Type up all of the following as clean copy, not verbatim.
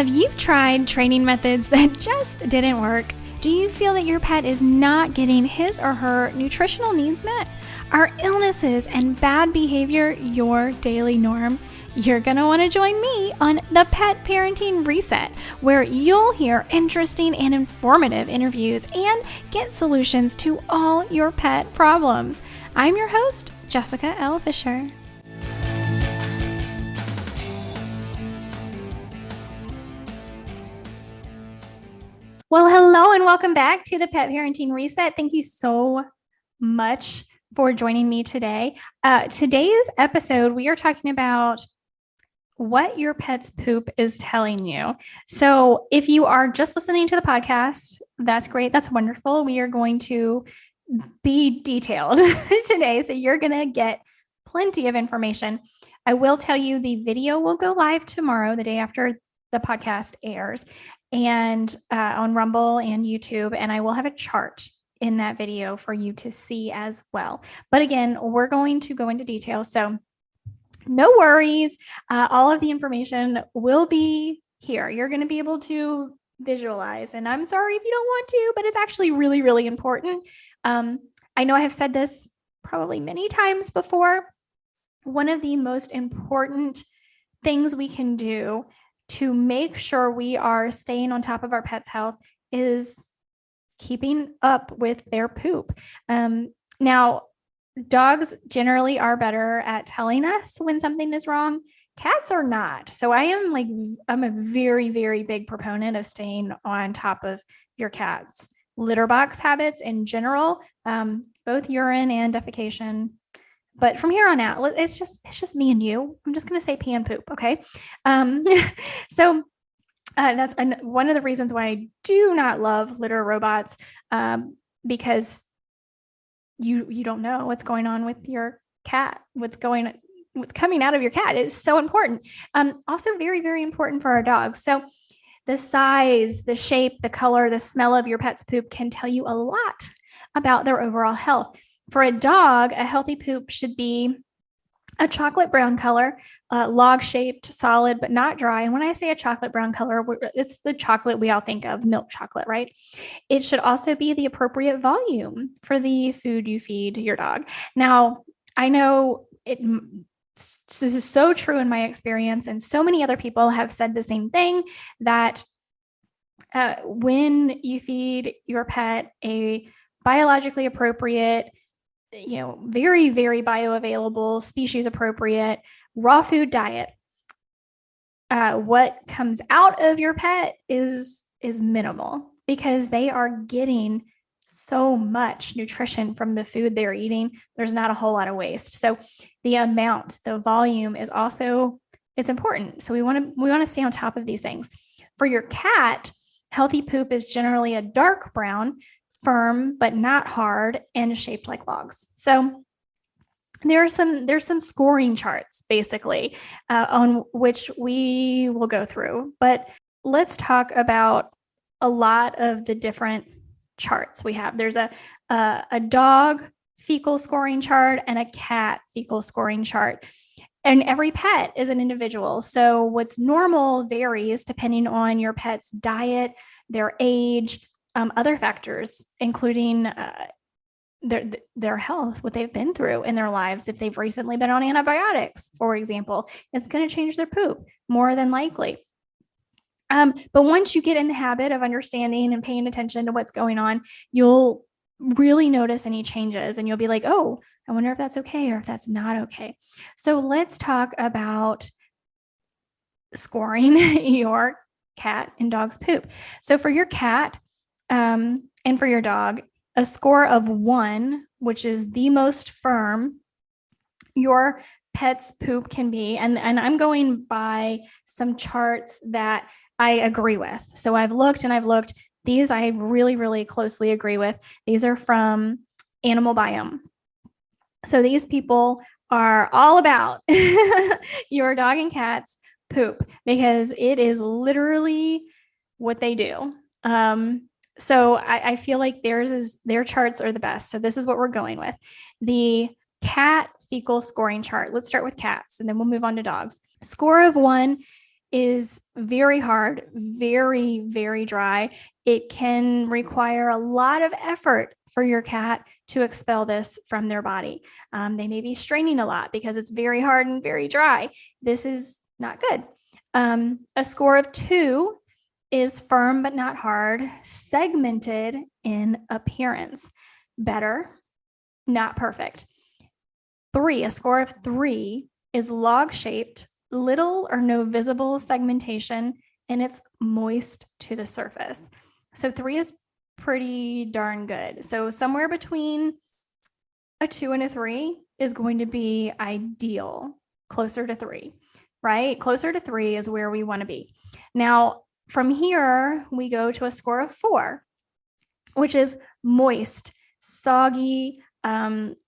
Have you tried training methods that just didn't work? Do you feel that your pet is not getting his or her nutritional needs met? Are illnesses and bad behavior your daily norm? You're going to want to join me on the Pet Parenting Reset, where you'll hear interesting and informative interviews and get solutions to all your pet problems. I'm your host, Jessica L. Fisher. Well, hello and welcome back to the Pet Parenting Reset. Thank you so much for joining me today. Today's episode, we are talking about what your pet's poop is telling you. So if you are just listening to the podcast, that's great. That's wonderful. We are going to be detailed today. So you're going to get plenty of information. I will tell you the video will go live tomorrow, the day after the podcast airs, and on Rumble and YouTube. And I will have a chart in that video for you to see as well. But again, we're going to go into detail. So no worries. All of the information will be here. You're going to be able to visualize. And I'm sorry if you don't want to, but it's actually really, really important. I know I have said this probably many times before. One of the most important things we can do to make sure we are staying on top of our pet's health is keeping up with their poop. Now, dogs generally are better at telling us when something is wrong. Cats are not. So I'm a very, very big proponent of staying on top of your cat's litter box habits in general, both urine and defecation. But from here on out, it's just me and you. I'm just going to say pee and poop. Okay. So that's one of the reasons why I do not love litter robots, because you don't know what's going on with your cat, what's coming out of your cat is so important. Also very, very important for our dogs. So the size, the shape, the color, the smell of your pet's poop can tell you a lot about their overall health. For a dog, a healthy poop should be a chocolate brown color, log-shaped, solid, but not dry. And when I say a chocolate brown color, it's the chocolate we all think of, milk chocolate, right? It should also be the appropriate volume for the food you feed your dog. Now, I know this is so true in my experience, and so many other people have said the same thing, that when you feed your pet a biologically appropriate, very, very bioavailable, species appropriate, raw food diet, what comes out of your pet is minimal, because they are getting so much nutrition from the food they're eating. There's not a whole lot of waste. So the amount, the volume is also, it's important. So we want to stay on top of these things. For your cat, healthy poop is generally a dark brown, firm but not hard, and shaped like logs. So there's some scoring charts basically on which we will go through, but let's talk about a lot of the different charts we have. There's a dog fecal scoring chart and a cat fecal scoring chart, and every pet is an individual. So what's normal varies depending on your pet's diet, their age, other factors, including their health, what they've been through in their lives. If they've recently been on antibiotics, for example, it's going to change their poop more than likely. But once you get in the habit of understanding and paying attention to what's going on, you'll really notice any changes, and you'll be like, oh, I wonder if that's okay or if that's not okay. So let's talk about scoring your cat and dog's poop. So for your cat, and for your dog, a score of 1, which is the most firm your pet's poop can be. And I'm going by some charts that I agree with. So I've looked. These I really, really closely agree with. These are from Animal Biome. So these people are all about your dog and cat's poop, because it is literally what they do. So I feel like their charts are the best. So this is what we're going with. The cat fecal scoring chart. Let's start with cats and then we'll move on to dogs. Score of 1 is very hard, very, very dry. It can require a lot of effort for your cat to expel this from their body. They may be straining a lot because it's very hard and very dry. This is not good. A score of 2 is firm but not hard, segmented in appearance. Better, not perfect. 3, a score of 3 is log-shaped, little or no visible segmentation, and it's moist to the surface. So 3 is pretty darn good. So somewhere between a 2 and a 3 is going to be ideal, closer to 3, right? Closer to 3 is where we want to be. Now, from here, we go to a score of 4, which is moist, soggy,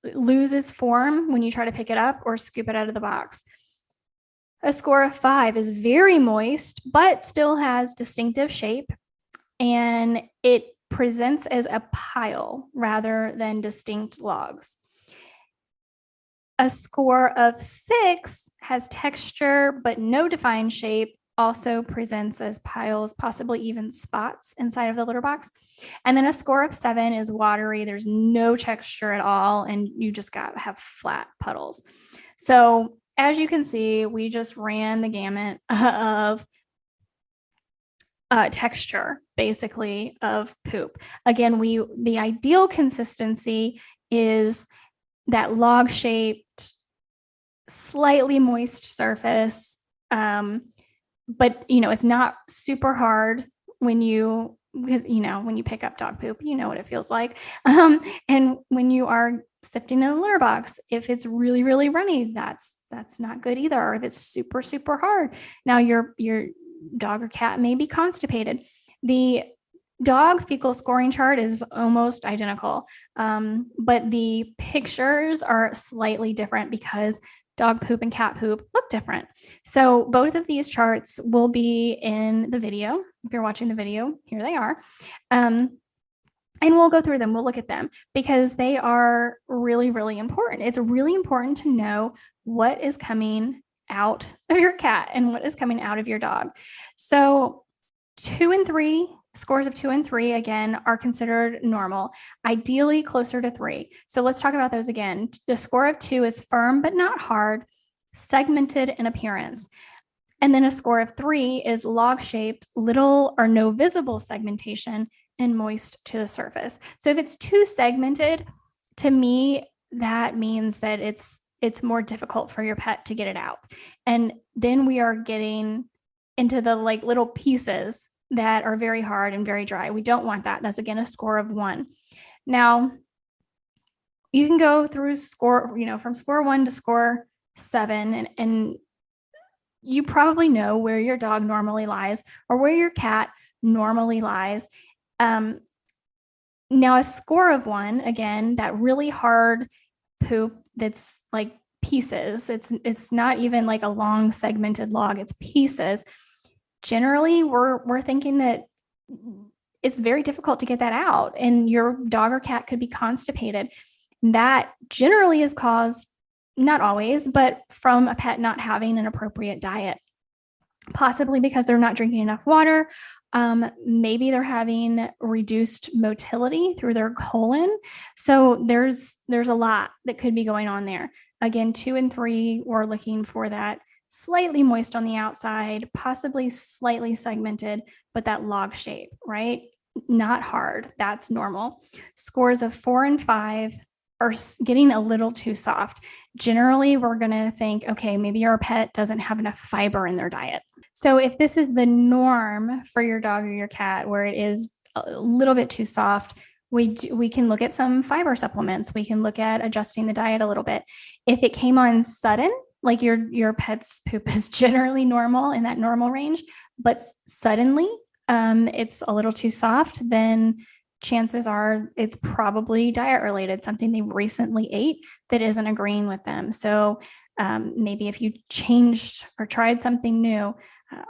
loses form when you try to pick it up or scoop it out of the box. A score of 5 is very moist, but still has distinctive shape, and it presents as a pile rather than distinct logs. A score of 6 has texture, but no defined shape, also presents as piles, possibly even spots inside of the litter box. And then a score of 7 is watery. There's no texture at all, and you just have flat puddles. So as you can see, we just ran the gamut of texture, basically, of poop. Again, the ideal consistency is that log-shaped, slightly moist surface, but it's not super hard because when you pick up dog poop, you know what it feels like. And when you are sifting in a litter box, if it's really, really runny, that's not good either. Or if it's super, super hard, now your dog or cat may be constipated. The dog fecal scoring chart is almost identical, but the pictures are slightly different because dog poop and cat poop look different. So both of these charts will be in the video. If you're watching the video, here they are. And we'll go through them. We'll look at them because they are really, really important. It's really important to know what is coming out of your cat and what is coming out of your dog. So 2 and 3, scores of 2 and 3, again, are considered normal, ideally closer to 3. So let's talk about those again. The score of 2 is firm but not hard, segmented in appearance. And then a score of 3 is log-shaped, little or no visible segmentation, and moist to the surface. So if it's too segmented, to me, that means that it's more difficult for your pet to get it out. And then we are getting into the little pieces that are very hard and very dry. We don't want that. That's again a score of 1. Now, you can go through from score 1 to score 7, and you probably know where your dog normally lies or where your cat normally lies. Now, a score of 1, again, that really hard poop that's like pieces. It's not even like a long segmented log. It's pieces. Generally, we're thinking that it's very difficult to get that out, and your dog or cat could be constipated. That generally is caused, not always, but from a pet not having an appropriate diet, possibly because they're not drinking enough water. Maybe they're having reduced motility through their colon. So there's a lot that could be going on there. Again, 2 and 3, we're looking for that slightly moist on the outside, possibly slightly segmented, but that log shape, right? Not hard. That's normal. Scores of 4 and 5 are getting a little too soft. Generally, we're going to think, okay, maybe your pet doesn't have enough fiber in their diet. So if this is the norm for your dog or your cat, where it is a little bit too soft, we can look at some fiber supplements. We can look at adjusting the diet a little bit. If it came on sudden, like your pet's poop is generally normal in that normal range, but suddenly it's a little too soft, then chances are it's probably diet related, something they recently ate that isn't agreeing with them. So maybe if you changed or tried something new,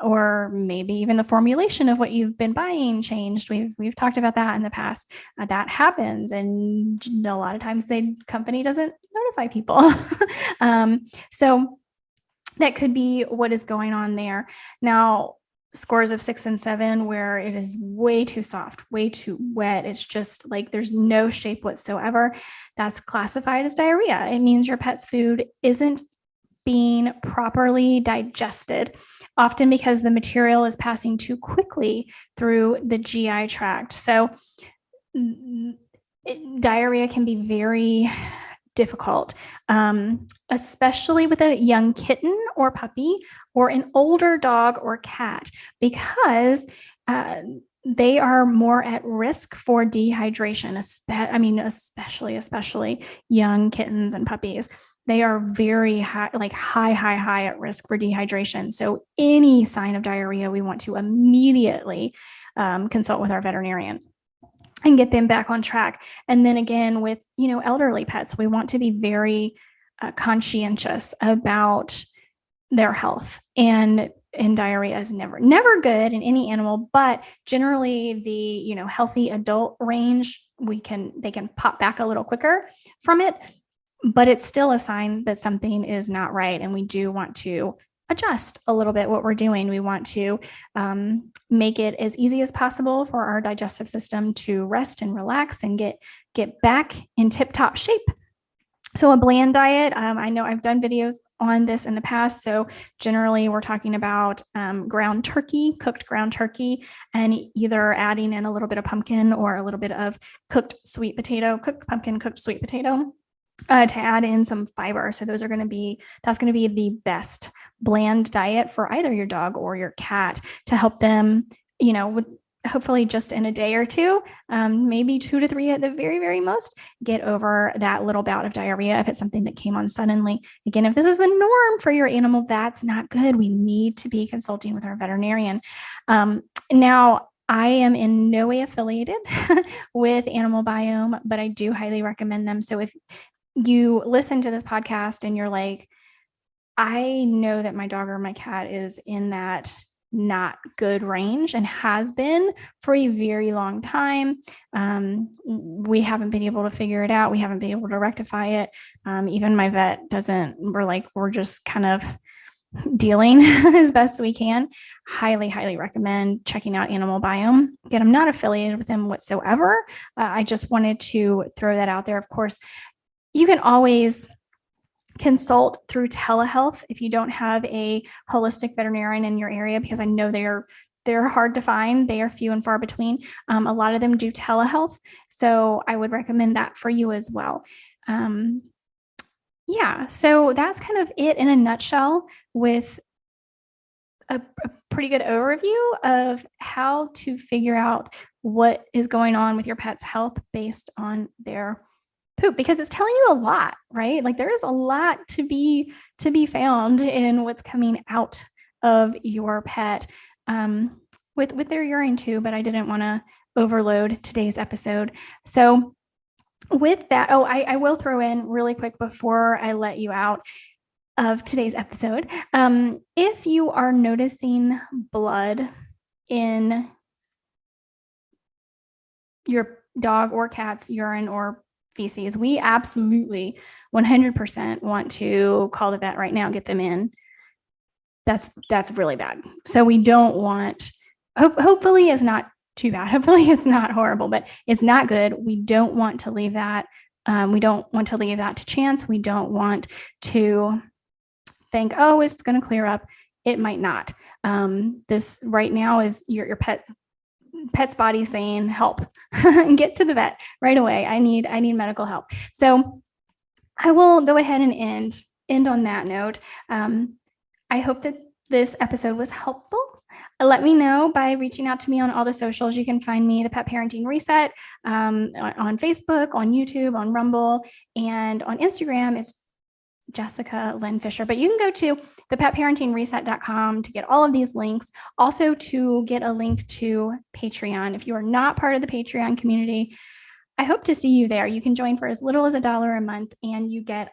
or maybe even the formulation of what you've been buying changed. We've talked about that in the past. That happens, and a lot of times the company doesn't notify people. So that could be what is going on there. Now, scores of 6 and 7 where it is way too soft, way too wet, it's just like there's no shape whatsoever, that's classified as diarrhea. It means your pet's food isn't being properly digested, often because the material is passing too quickly through the GI tract. So diarrhea can be very difficult, especially with a young kitten or puppy or an older dog or cat, because they are more at risk for dehydration. Especially young kittens and puppies. They are very high, like high at risk for dehydration. So any sign of diarrhea, we want to immediately consult with our veterinarian and get them back on track. And then again, with, elderly pets, we want to be very conscientious about their health, and diarrhea is never good in any animal, but generally the, healthy adult range, they can pop back a little quicker from it, but it's still a sign that something is not right. And we do want to adjust a little bit what we're doing. We want to make it as easy as possible for our digestive system to rest and relax and get back in tip-top shape. So a bland diet, I know I've done videos on this in the past. So generally we're talking about cooked ground turkey, and either adding in a little bit of pumpkin or a little bit of cooked pumpkin, cooked sweet potato. To add in some fiber. So that's going to be the best bland diet for either your dog or your cat, to help them, with hopefully just in a day or two, maybe 2 to 3 at the very, very most, get over that little bout of diarrhea if it's something that came on suddenly. Again, if this is the norm for your animal, that's not good. We need to be consulting with our veterinarian. Now, I am in no way affiliated with Animal Biome, but I do highly recommend them. So if you listen to this podcast and you're like, I know that my dog or my cat is in that not good range and has been for a very long time. We haven't been able to figure it out. We haven't been able to rectify it. Even my vet doesn't, we're just kind of dealing as best we can. Highly recommend checking out Animal Biome. Again, I'm not affiliated with them whatsoever. I just wanted to throw that out there. Of course, you can always consult through telehealth if you don't have a holistic veterinarian in your area, because I know they're hard to find. They are few and far between. A lot of them do telehealth, so I would recommend that for you as well. So that's kind of it in a nutshell, with a pretty good overview of how to figure out what is going on with your pet's health based on their poop, because it's telling you a lot, right? Like there is a lot to be found in what's coming out of your pet with their urine too, but I didn't want to overload today's episode. So with that, I will throw in really quick before I let you out of today's episode. If you are noticing blood in your dog or cat's urine or feces, we absolutely 100% want to call the vet right now, get them in. That's really bad. So we don't want, hopefully it's not too bad. Hopefully it's not horrible, but it's not good. We don't want to leave that. We don't want to leave that to chance. We don't want to think, oh, it's going to clear up. It might not. This right now is your pet's body saying, help, get to the vet right away. I need medical help. So I will go ahead and end on that note. I hope that this episode was helpful. Let me know by reaching out to me on all the socials. You can find me, the Pet Parenting Reset, on Facebook, on YouTube, on Rumble, and on Instagram. It's Jessica Lynn Fisher, but you can go to thepetparentingreset.com to get all of these links. Also to get a link to Patreon. If you are not part of the Patreon community, I hope to see you there. You can join for as little as $1 a month, and you get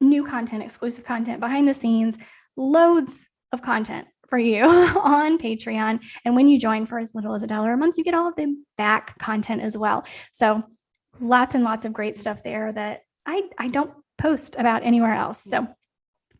new content, exclusive content, behind the scenes, loads of content for you on Patreon. And when you join for as little as $1 a month, you get all of the back content as well. So lots and lots of great stuff there that I don't post about anywhere else. So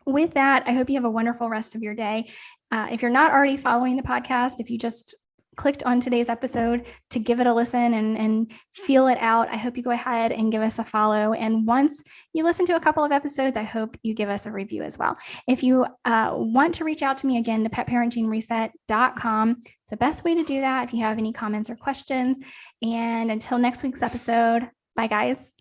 with that, I hope you have a wonderful rest of your day. If you're not already following the podcast, if you just clicked on today's episode to give it a listen and feel it out, I hope you go ahead and give us a follow. And once you listen to a couple of episodes, I hope you give us a review as well. If you want to reach out to me, again, thepetparentingreset.com, the best way to do that if you have any comments or questions. And until next week's episode, bye guys.